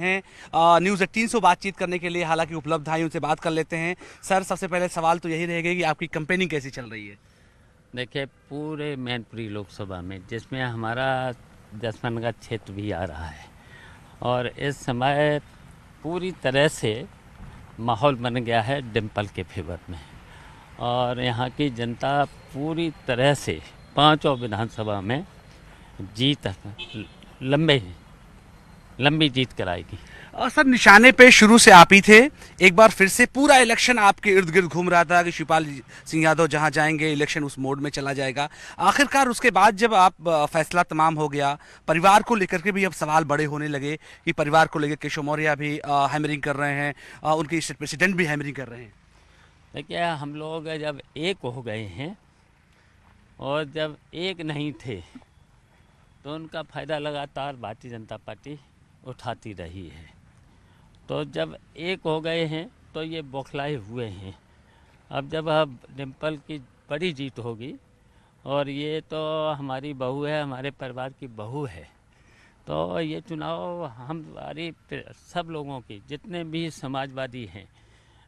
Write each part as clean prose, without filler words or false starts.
हैं न्यूज़ 18 से बातचीत करने के लिए, हालांकि उपलब्ध हैं, उनसे बात कर लेते हैं। सर, सबसे पहले सवाल तो यही रहेगा कि आपकी कैंपेनिंग कैसी चल रही है? देखिए, पूरे मैनपुरी लोकसभा में, जिसमें हमारा जसवंत का क्षेत्र भी आ रहा है, और इस समय पूरी तरह से माहौल बन गया है डिम्पल के फेवर में। और यहाँ की जनता पूरी तरह से पांचों विधानसभा में जीत लंबे लंबी जीत कराएगी। और सर, निशाने पे शुरू से आप ही थे। एक बार फिर से पूरा इलेक्शन आपके इर्द गिर्द घूम रहा था कि शिवपाल सिंह यादव जहां जाएंगे इलेक्शन उस मोड में चला जाएगा। आखिरकार उसके बाद जब आप फैसला तमाम हो गया, परिवार को लेकर के भी अब सवाल बड़े होने लगे कि परिवार को लेकर केशव मौर्य भी हैमरिंग कर रहे हैं, उनके स्टेट प्रेसिडेंट भी हैमरिंग कर रहे हैं। देखिए, हम लोग जब एक हो गए हैं और जब एक नहीं थे तो उनका फ़ायदा लगातार भारतीय जनता पार्टी उठाती रही है। तो जब एक हो गए हैं तो ये बौखलाए हुए हैं। अब जब डिम्पल की बड़ी जीत होगी, और ये तो हमारी बहू है, हमारे परिवार की बहू है, तो ये चुनाव हमारी सब लोगों की, जितने भी समाजवादी हैं,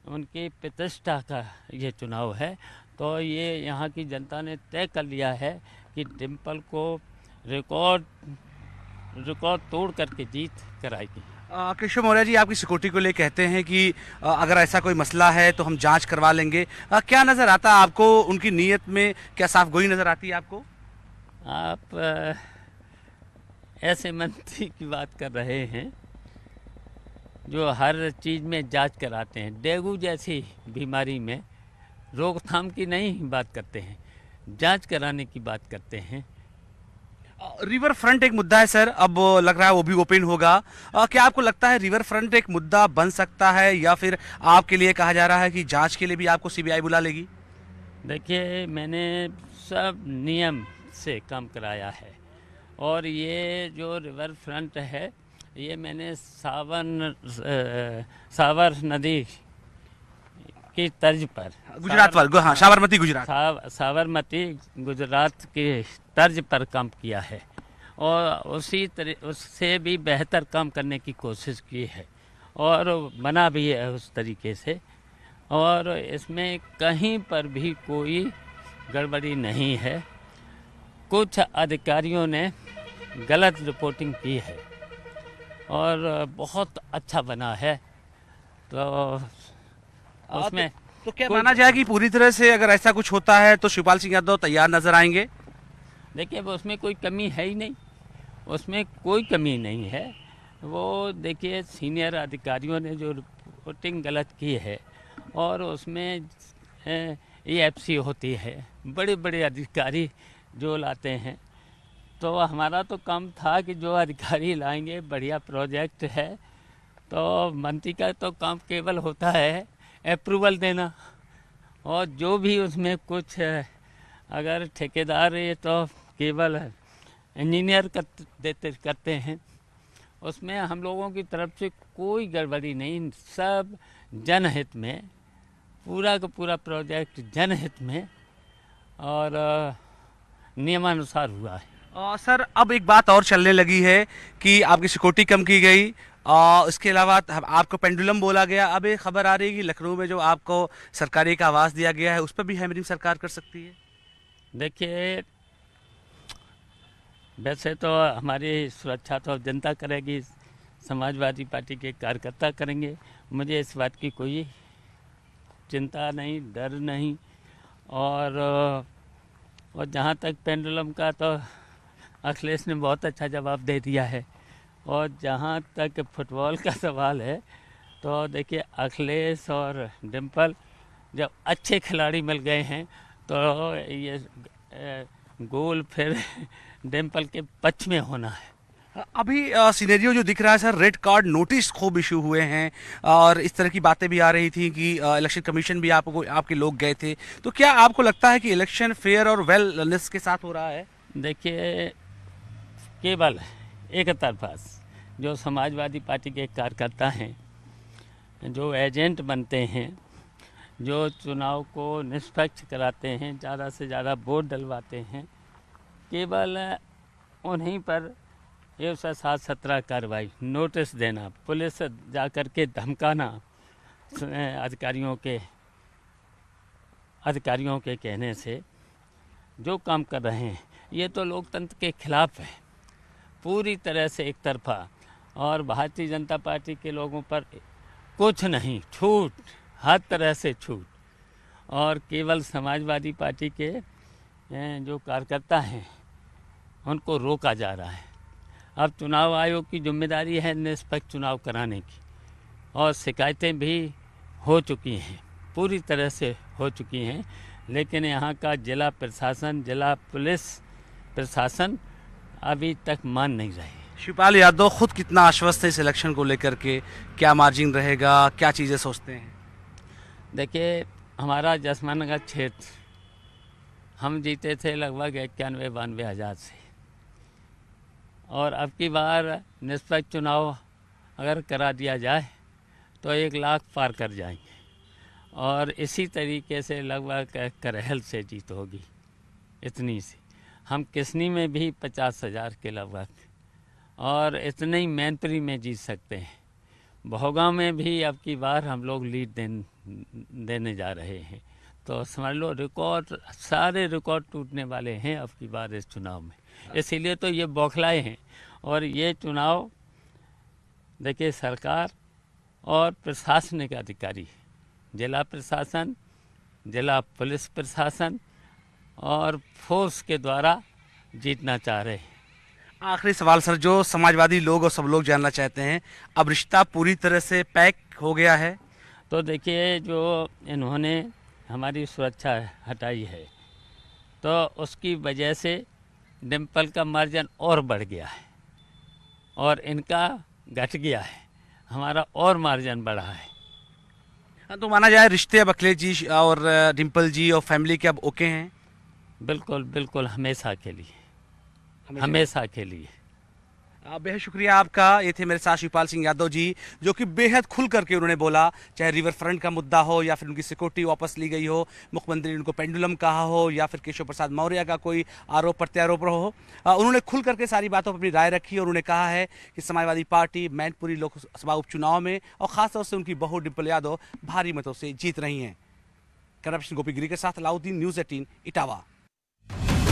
उनकी प्रतिष्ठा का ये चुनाव है। तो ये यहाँ की जनता ने तय कर लिया है कि डिम्पल को रिकॉर्ड रिकॉर्ड तोड़ करके जीत कराएगी। केशव मौर्य जी आपकी सिक्योरिटी को ले कहते हैं कि अगर ऐसा कोई मसला है तो हम जांच करवा लेंगे। क्या नज़र आता है आपको उनकी नीयत में? क्या साफ गोई नज़र आती है आपको? आप ऐसे मंत्री की बात कर रहे हैं जो हर चीज़ में जांच कराते हैं। डेंगू जैसी बीमारी में रोकथाम की नहीं बात करते हैं, जांच कराने की बात करते हैं। रिवर फ्रंट एक मुद्दा है सर, अब लग रहा है वो भी ओपन होगा। क्या आपको लगता है रिवर फ्रंट एक मुद्दा बन सकता है, या फिर आपके लिए कहा जा रहा है कि जांच के लिए भी आपको सीबीआई बुला लेगी? देखिए, मैंने सब नियम से काम कराया है, और ये जो रिवर फ्रंट है, ये मैंने सावर नदी की तर्ज पर, गुजरात वाल, हाँ, साबरमती गुजरात। साबरमती गुजरात की तर्ज पर काम किया है, और उससे भी बेहतर काम करने की कोशिश की है, और बना भी है उस तरीके से। और इसमें कहीं पर भी कोई गड़बड़ी नहीं है। कुछ अधिकारियों ने गलत रिपोर्टिंग की है, और बहुत अच्छा बना है। तो उसमें तो क्या माना जाए कि पूरी तरह से अगर ऐसा कुछ होता है तो शिवपाल सिंह यादव तैयार नजर आएंगे? देखिए, वो उसमें कोई कमी है ही नहीं, उसमें कोई कमी नहीं है। वो देखिए, सीनियर अधिकारियों ने जो रिपोर्टिंग गलत की है, और उसमें EFC होती है, बड़े बड़े अधिकारी जो लाते हैं। तो हमारा तो काम था कि जो अधिकारी लाएंगे, बढ़िया प्रोजेक्ट है, तो मंत्री का तो काम केवल होता है अप्रूवल देना, और जो भी उसमें कुछ अगर ठेकेदार ये तो केवल इंजीनियर करते हैं, उसमें हम लोगों की तरफ से कोई गड़बड़ी नहीं। सब जनहित में, पूरा का पूरा प्रोजेक्ट जनहित में और नियमानुसार हुआ है। सर, अब एक बात और चलने लगी है कि आपकी सिक्योरिटी कम की गई, इसके अलावा आपको पेंडुलम बोला गया। अब एक खबर आ रही है कि लखनऊ में जो आपको सरकारी एक आवास दिया गया है उस पर भी हैमरिंग सरकार कर सकती है। देखिए, वैसे तो हमारी सुरक्षा तो जनता करेगी, समाजवादी पार्टी के कार्यकर्ता करेंगे। मुझे इस बात की कोई चिंता नहीं, डर नहीं। और जहाँ तक पेंडुलम का, तो अखिलेश ने बहुत अच्छा जवाब दे दिया है। और जहाँ तक फुटबॉल का सवाल है, तो देखिए, अखिलेश और डिम्पल जब अच्छे खिलाड़ी मिल गए हैं तो ये गोल फिर डिम्पल के पक्ष में होना है। अभी सिनेरियो जो दिख रहा है सर, रेड कार्ड नोटिस खूब इशू हुए हैं, और इस तरह की बातें भी आ रही थी कि इलेक्शन कमीशन भी आपके लोग गए थे। तो क्या आपको लगता है कि इलेक्शन फेयर और वेलनेस के साथ हो रहा है? देखिए, केवल एक तरफा जो समाजवादी पार्टी के कार्यकर्ता हैं, जो एजेंट बनते हैं, जो चुनाव को निष्पक्ष कराते हैं, ज़्यादा से ज़्यादा वोट डलवाते हैं, केवल उन्हीं पर 107-17 कार्रवाई, नोटिस देना, पुलिस जा कर के धमकाना, अधिकारियों के कहने से जो काम कर रहे हैं ये तो लोकतंत्र के खिलाफ है, पूरी तरह से एक तरफा। और भारतीय जनता पार्टी के लोगों पर कुछ नहीं, छूट, हर तरह से छूट। और केवल समाजवादी पार्टी के जो कार्यकर्ता हैं उनको रोका जा रहा है। अब चुनाव आयोग की जिम्मेदारी है निष्पक्ष चुनाव कराने की, और शिकायतें भी हो चुकी हैं, पूरी तरह से हो चुकी हैं, लेकिन यहाँ का जिला प्रशासन, जिला पुलिस प्रशासन अभी तक मान नहीं रहे। शिवपाल यादव खुद कितना आश्वस्त है इस इलेक्शन को लेकर के, क्या मार्जिन रहेगा, क्या चीज़ें सोचते हैं? देखिए, हमारा जसमान नगर क्षेत्र हम जीते थे लगभग 91-92 हज़ार से, और अब की बार निष्पक्ष चुनाव अगर करा दिया जाए तो 1 लाख पार कर जाएंगे, और इसी तरीके से लगभग करहल से जीत होगी, इतनी सी। हम किसनी में भी 50,000 के लगभग, और इतने ही मैनपुरी में जीत सकते हैं। भोगांव में भी अब की बार हम लोग लीड देने जा रहे हैं, तो समझ लो रिकॉर्ड, सारे रिकॉर्ड टूटने वाले हैं अब की बार इस चुनाव में। इसीलिए तो ये बौखलाए हैं। और ये चुनाव देखिए, सरकार और प्रशासनिक अधिकारी, जिला प्रशासन, जिला पुलिस प्रशासन और फोर्स के द्वारा जीतना चाह रहे हैं। आखिरी सवाल सर, जो समाजवादी लोग और सब लोग जानना चाहते हैं, अब रिश्ता पूरी तरह से पैक हो गया है? तो देखिए, जो इन्होंने हमारी सुरक्षा हटाई है तो उसकी वजह से डिम्पल का मार्जिन और बढ़ गया है, और इनका घट गया है, हमारा और मार्जिन बढ़ा है। तो माना जाए रिश्ते अब अखिलेश जी और डिम्पल जी और फैमिली के अब ओके हैं? बिल्कुल बिल्कुल, हमेशा के लिए, हमेशा के लिए। बेहद शुक्रिया आपका। ये थे मेरे साथ शिवपाल सिंह यादव जी, जो कि बेहद खुल करके उन्होंने बोला, चाहे रिवर फ्रंट का मुद्दा हो या फिर उनकी सिक्योरिटी वापस ली गई हो, मुख्यमंत्री ने उनको पेंडुलम कहा हो, या फिर केशव प्रसाद मौर्य का कोई आरोप प्रत्यारोप हो, उन्होंने खुल करके सारी बातों पर अपनी राय रखी। और उन्होंने कहा है कि समाजवादी पार्टी मैनपुरी लोकसभा उपचुनाव में और खासतौर से उनकी बहू डिम्पल यादव भारी मतों से जीत रही हैं। कैमरा पर्सन गोपी गिरी के साथ अलाउद्दीन, न्यूज़ 18, इटावा।